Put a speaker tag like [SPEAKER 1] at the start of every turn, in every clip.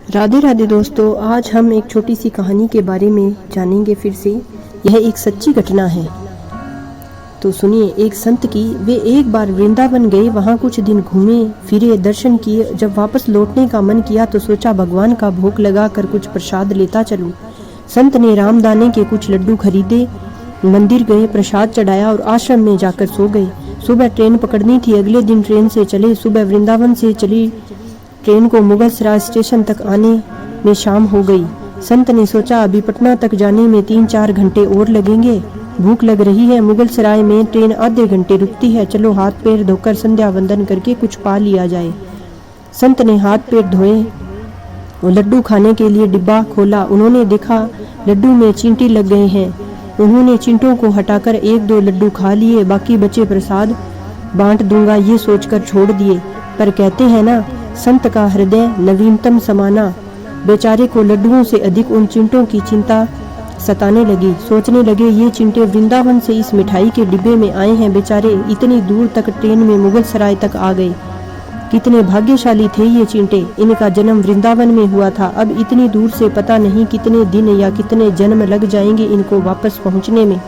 [SPEAKER 1] राधे राधे दोस्तों, आज हम एक छोटी सी कहानी के बारे में जानेंगे फिर से। यह एक सच्ची घटना है। तो सुनिए। एक संत की वे एक बार वृंदावन गए, वहाँ कुछ दिन घूमे फिरे, दर्शन किए। जब वापस लौटने का मन किया तो सोचा भगवान का भोग लगा कर कुछ प्रसाद लेता चलूं। संत ने रामदाने के कुछ लड्डू खरीदे, मंदिर गए, प्रसाद चढ़ाया और आश्रम में जाकर सो गए। सुबह ट्रेन पकड़नी थी, अगले दिन ट्रेन से चले। सुबह वृंदावन से चली ट्रेन को मुगलसराय स्टेशन तक आने में शाम हो गई। संत ने सोचा अभी पटना तक जाने में 3-4 घंटे और लगेंगे। भूख लग रही है, मुगलसराय में ट्रेन आधे घंटे रुकती है, चलो हाथ पैर धोकर संध्या वंदन करके कुछ पा लिया जाए। संत ने हाथ पैर धोए और लड्डू खाने के लिए डिब्बा खोला। उन्होंने देखा लड्डू में चींटी लग गए हैं। उन्होंने चींटों को हटाकर 1-2 लड्डू खा लिए, बाकी बचे प्रसाद बांट दूंगा ये सोचकर छोड़ दिए। पर कहते हैं ना, संत का हृदय नवीनतम समाना। बेचारे को लड्डुओं से अधिक उन चिंटों की चिंता सताने लगी। सोचने लगे ये चिंटे वृंदावन से इस मिठाई के डिब्बे में आए हैं, बेचारे इतनी दूर तक ट्रेन में मुगलसराय तक आ गए। कितने भाग्यशाली थे ये चिंटे, इनका जन्म वृंदावन में हुआ था। अब इतनी दूर से पता नहीं कितने दिन या कितने जन्म लग जाएंगे इनको वापस पहुंचने में।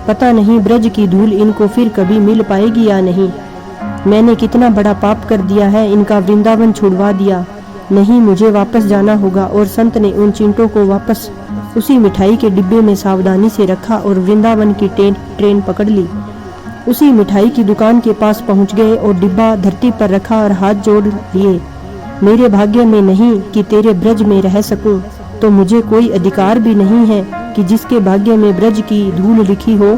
[SPEAKER 1] पता नहीं ब्रज की धूल इनको फिर कभी मिल पाएगी या नहीं। मैंने कितना बड़ा पाप कर दिया है, इनका वृंदावन छुड़वा दिया। नहीं, मुझे वापस जाना होगा। और संत ने उन चिंटों को वापस उसी मिठाई के डिब्बे में सावधानी से रखा और वृंदावन की ट्रेन पकड़ ली। उसी मिठाई की दुकान के पास पहुंच गए और डिब्बा धरती पर रखा और हाथ जोड़ लिए। मेरे भाग्य में नहीं कि तेरे ब्रज में रह सकूं, तो मुझे कोई अधिकार भी नहीं है कि जिसके भाग्य में ब्रज की धूल लिखी हो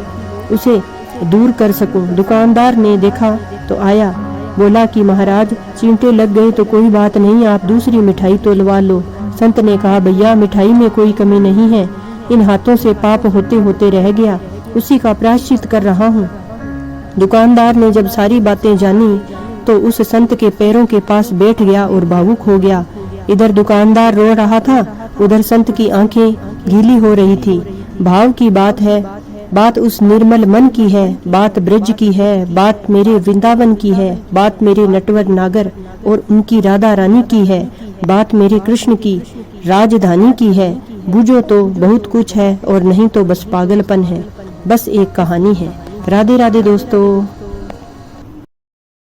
[SPEAKER 1] उसे दूर कर सकूं। दुकानदार ने देखा तो आया, बोला कि महाराज चींटे लग गए तो कोई बात नहीं, आप दूसरी मिठाई तोलवा लो। संत ने कहा भैया मिठाई में कोई कमी नहीं है, इन हाथों से पाप होते होते रह गया, उसी का प्रायश्चित कर रहा हूँ। दुकानदार ने जब सारी बातें जानी तो उस संत के पैरों के पास बैठ गया और भावुक हो गया। इधर दुकानदार रो रहा था, उधर संत की आंखें गीली हो रही थी। भाव की बात है, बात उस निर्मल मन की है, बात ब्रज की है, बात मेरे वृंदावन की है, बात मेरे नटवर नागर और उनकी राधा रानी की है, बात मेरे कृष्ण की राजधानी की है। बूझो तो बहुत कुछ है और नहीं तो बस पागलपन है। बस एक कहानी है। राधे राधे दोस्तों।